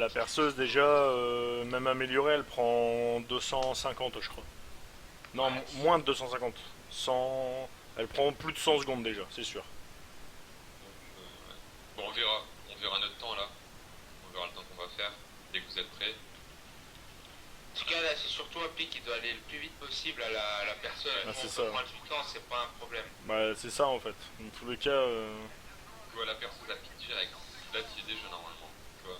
la perceuse déjà, même améliorée, elle prend 250 je crois. Non, Ouais, moins de 250. 100... Elle prend plus de 100 secondes déjà, c'est sûr. donc, ouais. Bon, on verra notre temps là. On verra le temps qu'on va faire dès que vous êtes prêts. En tout cas, là, c'est surtout un pic qui doit aller le plus vite possible à la personne. Ah, Nous, c'est on ça. peut prendre du temps, c'est pas un problème. Bah, c'est ça en fait. Dans tous les cas, Tu vois, la perceuse à pic direct. Là, tu y es déjà normalement. Tu vois.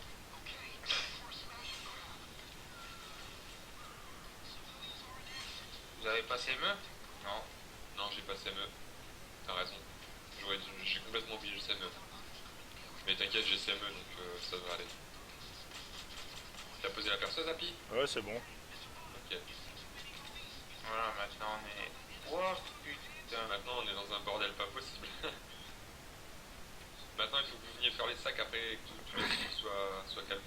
Vous avez passé mieux? Non. Non, j'ai pas CME. T'as raison. J'ai complètement oublié le CME. Mais t'inquiète, j'ai CME donc ça devrait aller. T'as posé la perceuse, Happy? ouais, c'est bon. Ok. Voilà, maintenant on est. Oh putain. Maintenant, on est dans un bordel pas possible. Maintenant, il faut que vous veniez faire les sacs après que tout le monde soit calmos.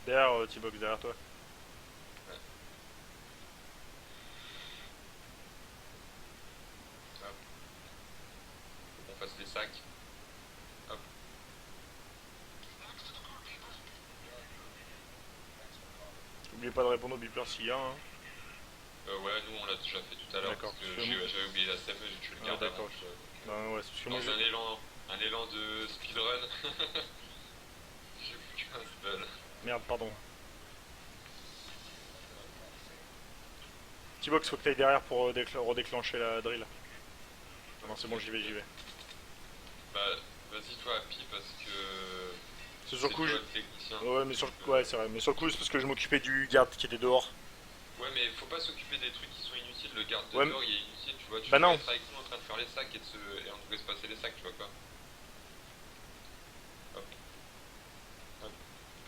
Derrière, T-Box, derrière toi. Ouais. Hop. Faut qu'on fasse les sacs. Hop. N'oubliez pas de répondre au beeper s'il y a. Hein. Ouais, nous on l'a déjà fait tout à l'heure D'accord, parce que parce que moi- j'avais oublié la CME, j'ai tué le Ah, garde d'accord. avant. Ouais, c'est parce que moi, Dans un élan de speedrun, j'ai foutu un spell. Merde, pardon. T-Box, faut que t'ailles derrière pour redéclencher la drill. Non, c'est bon, j'y vais. Bah, vas-y toi, Happy, parce que C'est sur c'est le coup, toi le technicien. ouais, mais sur le... ouais, c'est vrai. Mais sur le coup, c'est parce que je m'occupais du garde qui était dehors. Ouais, mais faut pas s'occuper des trucs qui sont inutiles. Le garde de Ouais, dehors, il est inutile, tu vois. Tu bah devrais non. être avec nous en train de faire les sacs et on devrait se passer les sacs, tu vois quoi. Hop. Hop.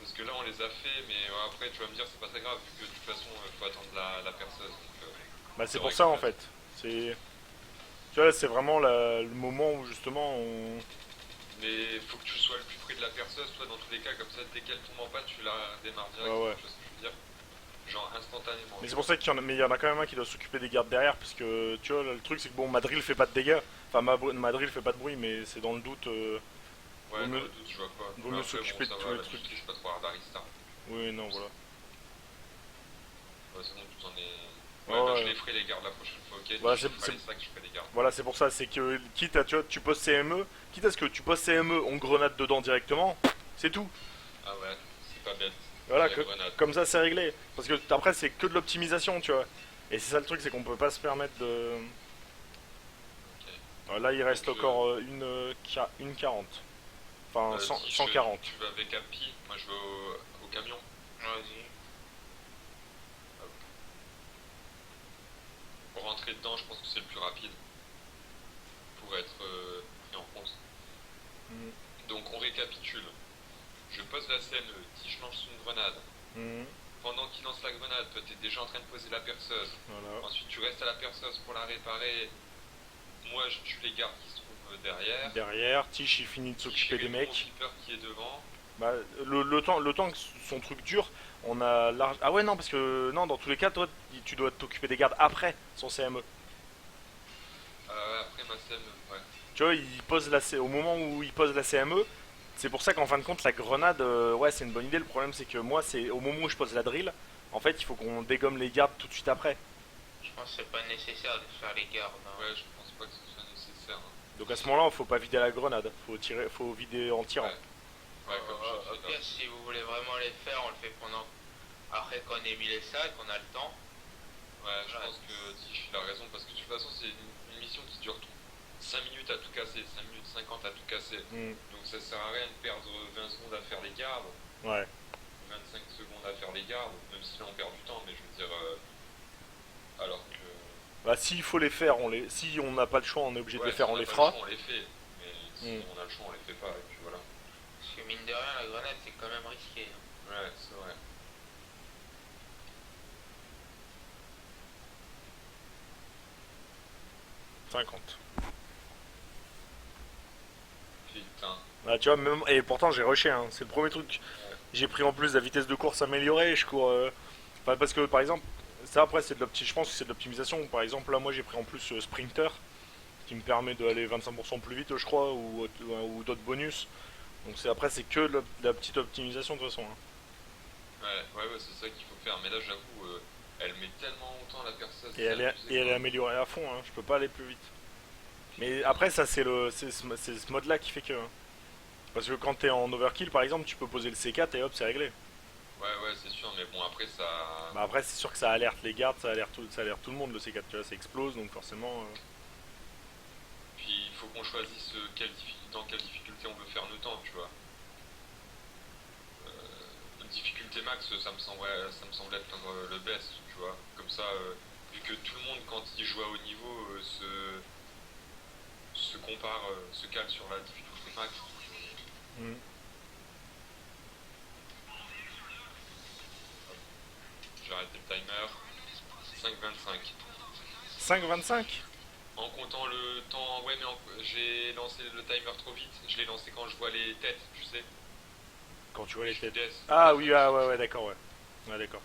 Parce que là, on les a fait, mais après, tu vas me dire, c'est pas très grave, vu que de toute façon, faut attendre la perceuse. Donc, Bah, c'est c'est pour vrai ça que en fait. C'est. Tu vois, là, c'est vraiment le moment où justement on. mais faut que tu sois le plus près de la perceuse, toi, dans tous les cas, comme ça, dès qu'elle tombe en panne, tu la démarres direct. Ouais, ouais. Tu vois ce que je veux dire? Genre instantanément. Mais c'est pour ça qu'il y en a, mais il y en a quand même un qui doit s'occuper des gardes derrière, parce que tu vois, là, le truc c'est que bon, ma drill fait pas de dégâts. Enfin, ma drill fait pas de bruit, mais c'est dans le doute. Ouais, vaut dans mieux- le doute, je vois pas. vaut Mais mieux après, s'occuper bon, de ça tous va, les là, trucs. je suis pas trop hard Aristar. Oui, non, voilà. Ouais, c'est bon, tout en est. Ouais, Ouais, bah, ouais. je les ferai les gardes la prochaine fois, ok? Voilà, Je ferai les sacs, je ferai les gardes. voilà, c'est pour ça, c'est que quitte à, tu vois, tu poses CME, quitte à ce que tu poses CME, on grenade dedans directement, c'est tout. Ah ouais, c'est pas bête. Voilà, La grenade. comme ça c'est réglé. Parce que après c'est que de l'optimisation, tu vois. Et c'est ça le truc, c'est qu'on peut pas se permettre de. Ok. Là il reste Donc, encore une 40. Enfin Si 140. tu vas avec Happy, moi je vais au camion. Vas-y. Hop. Pour rentrer dedans, je pense que c'est le plus rapide. Pour être pris en compte. Mhm. Donc on récapitule. Je pose la scène, Tige lance une grenade. Mhm. Pendant qu'il lance la grenade, toi t'es déjà en train de poser la perceuse. Voilà. Ensuite tu restes à la perceuse pour la réparer. Moi je tue les gardes qui se trouvent derrière. Derrière, Tish il finit de s'occuper des mecs. Mon qui est devant. Bah, le temps que son truc dure, on a large. Ah ouais, non, parce que non, dans tous les cas, toi tu dois t'occuper des gardes après son CME. Après ma scène, ouais. Tu vois, au moment où il pose la CME, c'est pour ça qu'en fin de compte, la grenade, ouais, c'est une bonne idée. Le problème, c'est que moi, c'est au moment où je pose la drill, en fait, il faut qu'on dégomme les gardes tout de suite après. Je pense que c'est pas nécessaire de faire les gardes. Hein. Ouais, je pense pas que ce soit nécessaire. Hein. Donc à ce moment-là, faut pas vider la grenade, faut vider en tirant. Ouais, comme je Au fais pire, si vous voulez vraiment les faire, on le fait pendant. Après qu'on ait mis les sacs, on a le temps. Ouais, je pense que Tish il a raison parce que de toute façon, c'est une mission qui dure 5 minutes à tout casser, 5 minutes 50 à tout casser. Mm. Donc ça sert à rien de perdre 20 secondes à faire les gardes, Ouais. 25 secondes à faire les gardes, même si là on perd du temps, mais je veux dire. Alors que. Bah s'il faut les faire, si on n'a pas le choix, on est obligé de Ouais, les faire, si on a les pas le fera. choix, on les fait. Mais si Mm. on a le choix, on les fait pas, et puis voilà. Parce que mine de rien, la grenade, c'est quand même risqué. Hein. Ouais, c'est vrai. – 50. Putain. Bah tu vois, même... Et pourtant j'ai rushé, hein. C'est le premier truc. J'ai pris en plus la vitesse de course améliorée, je cours... Enfin, parce que par exemple, ça après c'est de je pense que c'est de l'optimisation. Par exemple là moi j'ai pris en plus Sprinter, qui me permet d'aller 25% plus vite je crois, ou d'autres bonus. Donc après c'est que la petite optimisation de toute façon, hein. Ouais, c'est ça qu'il faut faire. Mais là, j'avoue, elle met tellement longtemps la perceuse, Et c'est et abusé elle est quoi. améliorée à fond, hein. Je peux pas aller plus vite. Mais après ça c'est ce mode là qui fait que, hein. Parce que quand t'es en overkill par exemple tu peux poser le C4 et hop c'est réglé. Ouais, c'est sûr, mais bon, après, ça. Bah après c'est sûr que ça alerte les gardes, ça alerte tout le monde le C4, tu vois, ça explose donc forcément... Puis, il faut qu'on choisisse dans quelle difficulté on veut faire nos temps, tu vois. Difficulté max, ça me semble être le best, tu vois. Comme ça, vu que tout le monde, quand il joue à haut niveau, se compare, se cale sur la difficulté max. Hmm. J'ai arrêté le timer. 5,25. 5,25. En comptant le temps. Ouais, mais j'ai lancé le timer trop vite. Je l'ai lancé quand je vois les têtes, tu sais. Quand tu vois les Je suis têtes. death. Ah Death oui, Notice. ah ouais, ouais, d'accord, ouais. Ouais, d'accord.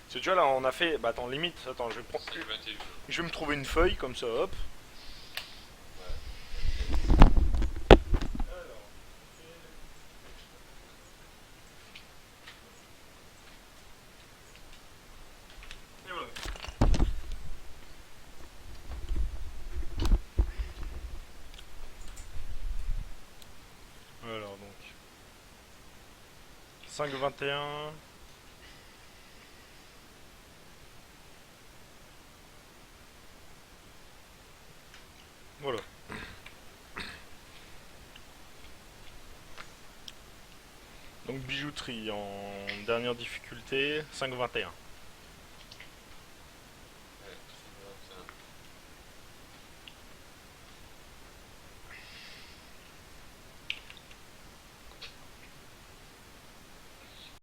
Parce que tu vois là, on a fait. Bah attends, limite, attends, 5,21. je vais me trouver une feuille comme ça, hop. Ouais. Et voilà. Alors donc. 5,21. Voilà. Donc bijouterie en dernière difficulté, 5,21.